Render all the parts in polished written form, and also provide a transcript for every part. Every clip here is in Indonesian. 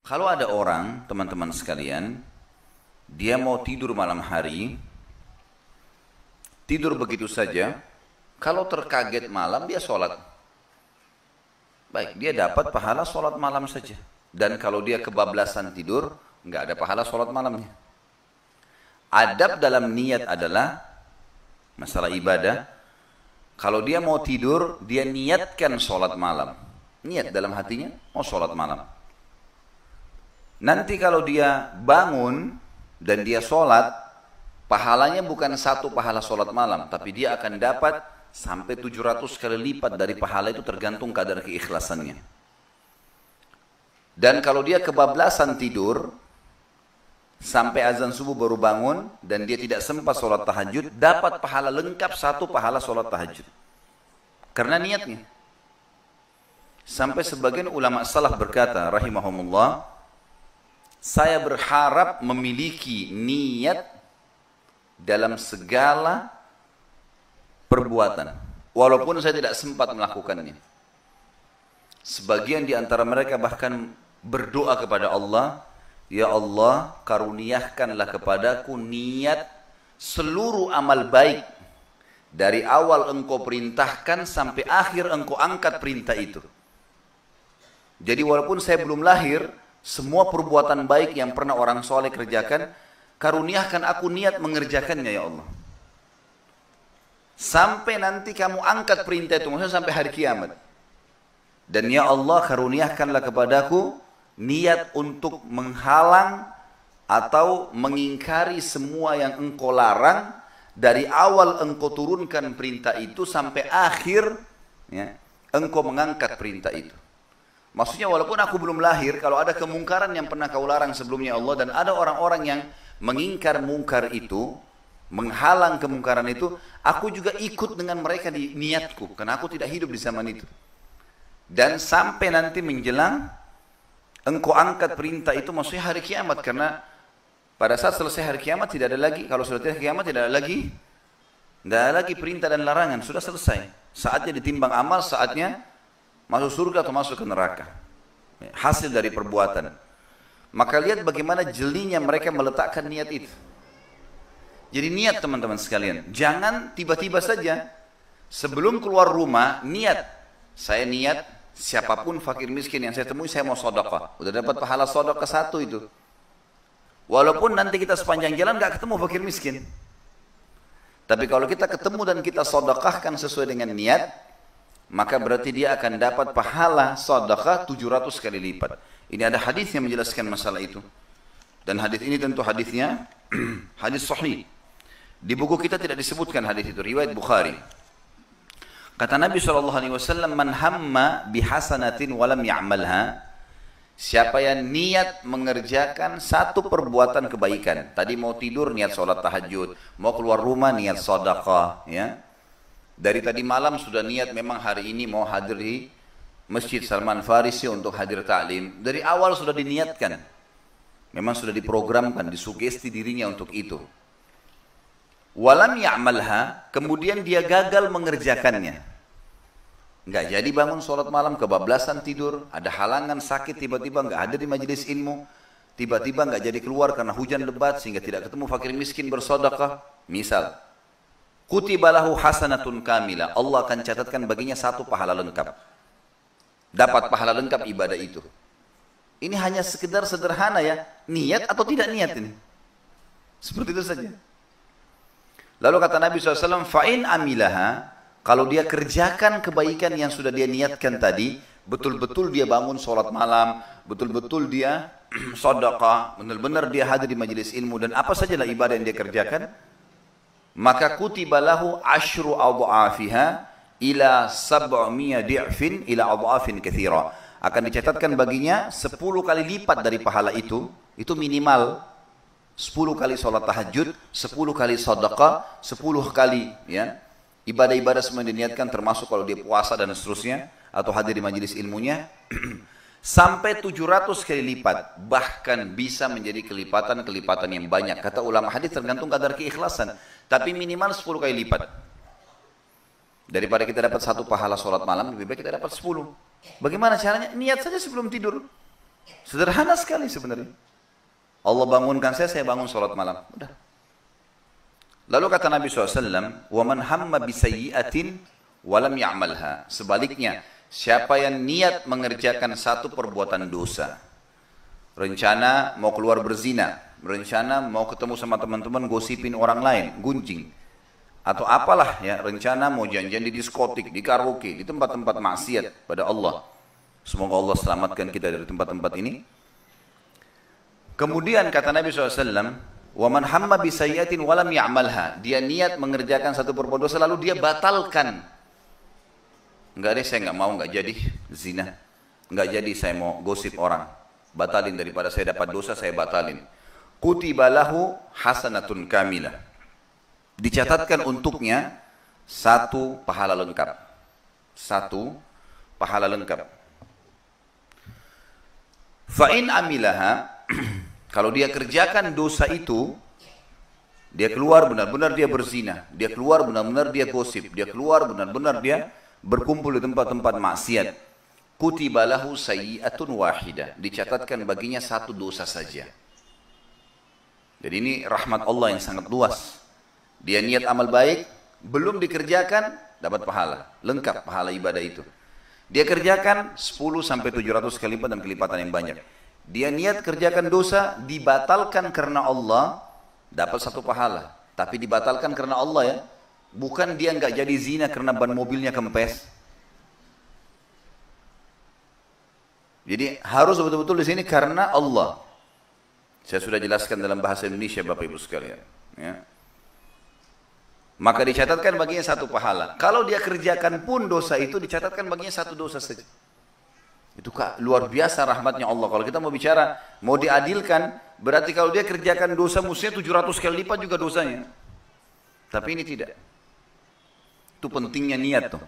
Kalau ada orang, teman-teman sekalian, dia mau tidur malam hari, tidur begitu saja, kalau terkaget malam dia sholat. Baik, dia dapat pahala sholat malam saja. Dan kalau dia kebablasan tidur, nggak ada pahala sholat malamnya. Adab dalam niat adalah masalah ibadah. Kalau dia mau tidur, dia niatkan sholat malam. Niat dalam hatinya, mau sholat malam. Nanti kalau dia bangun dan dia sholat, pahalanya bukan satu pahala sholat malam, tapi dia akan dapat sampai 700 kali lipat dari pahala itu tergantung kadar keikhlasannya. Dan kalau dia kebablasan tidur, sampai azan subuh baru bangun, dan dia tidak sempat sholat tahajud, dapat pahala lengkap satu pahala sholat tahajud. Karena niatnya. Sampai sebagian ulama salaf berkata, rahimahumullah, saya berharap memiliki niat dalam segala perbuatan, walaupun saya tidak sempat melakukannya. Sebagian di antara mereka bahkan berdoa kepada Allah, ya Allah, karuniakanlah kepadaku niat seluruh amal baik dari awal engkau perintahkan sampai akhir engkau angkat perintah itu. Jadi walaupun saya belum lahir, semua perbuatan baik yang pernah orang soleh kerjakan, karuniakan aku niat mengerjakannya ya Allah. Sampai nanti kamu angkat perintah itu, maksudnya sampai hari kiamat. Dan ya Allah, karuniakanlah kepadaku niat untuk menghalang atau mengingkari semua yang engkau larang dari awal engkau turunkan perintah itu sampai akhir ya, engkau mengangkat perintah itu. Maksudnya walaupun aku belum lahir, kalau ada kemungkaran yang pernah kau larang sebelumnya Allah, dan ada orang-orang yang mengingkar mungkar itu, menghalang kemungkaran itu, aku juga ikut dengan mereka di niatku, karena aku tidak hidup di zaman itu. Dan sampai nanti menjelang engkau angkat perintah itu, maksudnya hari kiamat, karena pada saat selesai hari kiamat tidak ada lagi, kalau sudah hari kiamat tidak ada lagi perintah dan larangan, sudah selesai. Saatnya ditimbang amal, saatnya masuk surga atau masuk ke neraka. Hasil dari perbuatan. Maka lihat bagaimana jelinya mereka meletakkan niat itu. Jadi niat teman-teman sekalian, jangan tiba-tiba saja sebelum keluar rumah niat. Saya niat siapapun fakir miskin yang saya temui saya mau sedekah. Udah dapat pahala sedekah satu itu. Walaupun nanti kita sepanjang jalan gak ketemu fakir miskin. Tapi kalau kita ketemu dan kita sedekahkan sesuai dengan niat, maka berarti dia akan dapat pahala sedekah 700 kali lipat. Ini ada hadis yang menjelaskan masalah itu. Dan hadis ini tentu hadisnya hadis sahih. Di buku kita tidak disebutkan hadis itu, riwayat Bukhari. Kata Nabi SAW, man hamma bihasanatin walam ya'malha, siapa yang niat mengerjakan satu perbuatan kebaikan. Tadi mau tidur niat sholat tahajud, mau keluar rumah niat sedekah, ya. Dari tadi malam sudah niat memang hari ini mau hadir di Masjid Salman Farisi untuk hadir ta'lim. Dari awal sudah diniatkan. Memang sudah diprogramkan, disugesti dirinya untuk itu. Walam ya'malha, kemudian dia gagal mengerjakannya. Enggak jadi bangun sholat malam, kebablasan tidur, ada halangan sakit, tiba-tiba enggak ada di majelis ilmu, tiba-tiba enggak jadi keluar karena hujan lebat sehingga tidak ketemu fakir miskin bersedekah. Misal, kutibalahu hasanatun kamilah, Allah akan catatkan baginya satu pahala lengkap. Dapat pahala lengkap ibadah itu. Ini hanya sekedar sederhana ya, niat atau tidak niat ini. Seperti itu saja. Lalu kata Nabi SAW, fa'in amilaha, kalau dia kerjakan kebaikan yang sudah dia niatkan tadi, betul-betul dia bangun sholat malam, betul-betul dia sedekah, benar-benar dia hadir di majelis ilmu, dan apa sajalah ibadah yang dia kerjakan, maka kutiba lahu asyru adha'afiha ila sab'miya di'fin ila adha'afin katsira. Akan dicatatkan baginya 10 kali lipat dari pahala itu minimal 10 kali sholat tahajud, 10 kali sedekah, 10 kali ya ibadah-ibadah semua yang diniatkan, termasuk kalau dia puasa dan seterusnya, atau hadir di majelis ilmunya, sampai 700 kali lipat, bahkan bisa menjadi kelipatan-kelipatan yang banyak. Kata ulama hadis tergantung kadar keikhlasan, tapi minimal 10 kali lipat. Daripada kita dapat satu pahala sholat malam, lebih baik kita dapat 10. Bagaimana caranya? Niat saja sebelum tidur. Sederhana sekali sebenarnya. Allah bangunkan saya bangun sholat malam. Udah. Lalu kata Nabi SAW, وَمَنْ هَمَّ بِسَيِّئَةٍ وَلَمْ يَعْمَلْهَا. Sebaliknya, siapa yang niat mengerjakan satu perbuatan dosa, rencana mau keluar berzina, rencana mau ketemu sama teman-teman gosipin orang lain, gunjing, atau apalah ya, rencana mau janjian di diskotik, di karaoke, di tempat-tempat maksiat pada Allah. Semoga Allah selamatkan kita dari tempat-tempat ini. Kemudian kata Nabi SAW, وَمَنْ هَمَّ بِسَيِّئَةٍ وَلَمْ يَعْمَلْهَا. Dia niat mengerjakan satu perbuatan dosa lalu dia batalkan. Enggak deh, saya enggak mau, enggak jadi zina. Enggak jadi saya mau gosip orang. Batalin, daripada saya dapat dosa, saya batalin. Kutiba lahu hasanatun kamilah. Dicatatkan untuknya satu pahala lengkap. Satu pahala lengkap. Fa'in amilaha. Kalau dia kerjakan dosa itu, dia keluar benar-benar dia berzina, dia keluar benar-benar dia gosip, dia keluar benar-benar dia berkumpul di tempat-tempat maksiat. Kutiba lahu sayyi'atun wahidah. Dicatatkan baginya satu dosa saja. Jadi ini rahmat Allah yang sangat luas. Dia niat amal baik, belum dikerjakan, dapat pahala. Lengkap pahala ibadah itu. Dia kerjakan 10 sampai 700 kali lipat dan kelipatan yang banyak. Dia niat kerjakan dosa, dibatalkan karena Allah, dapat satu pahala. Tapi dibatalkan karena Allah ya. Bukan dia nggak jadi zina karena ban mobilnya kempes. Jadi harus betul-betul di sini karena Allah. Saya sudah jelaskan dalam bahasa Indonesia Bapak Ibu sekalian. Ya. Maka dicatatkan baginya satu pahala. Kalau dia kerjakan pun dosa itu dicatatkan baginya satu dosa saja. Itu luar biasa rahmatnya Allah. Kalau kita mau bicara, mau diadilkan, berarti kalau dia kerjakan dosa mestinya 700 kali lipat juga dosanya. Tapi ini tidak. Itu pentingnya niat tuh.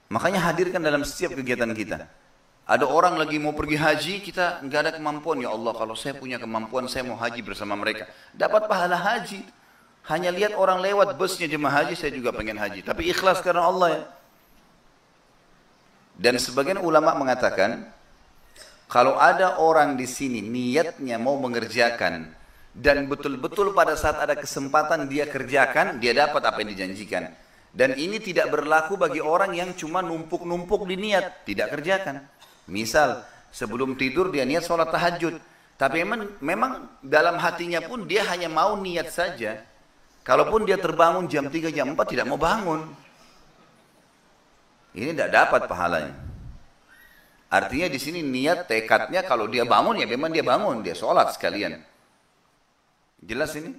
Makanya hadirkan dalam setiap kegiatan kita. Ada orang lagi mau pergi haji, kita nggak ada kemampuan. Ya Allah, kalau saya punya kemampuan, saya mau haji bersama mereka. Dapat pahala haji. Hanya lihat orang lewat busnya jemaah haji, saya juga pengen haji. Tapi ikhlas karena Allah ya. Dan sebagian ulama mengatakan, kalau ada orang di sini niatnya mau mengerjakan dan betul-betul pada saat ada kesempatan dia kerjakan, dia dapat apa yang dijanjikan. Dan ini tidak berlaku bagi orang yang cuma numpuk-numpuk di niat, tidak kerjakan. Misal, sebelum tidur dia niat sholat tahajud, tapi memang dalam hatinya pun dia hanya mau niat saja. Kalaupun dia terbangun jam 3, jam 4 tidak mau bangun. Ini tidak dapat pahalanya. Artinya di sini niat tekadnya kalau dia bangun ya memang dia bangun, dia sholat sekalian. Jelas ini?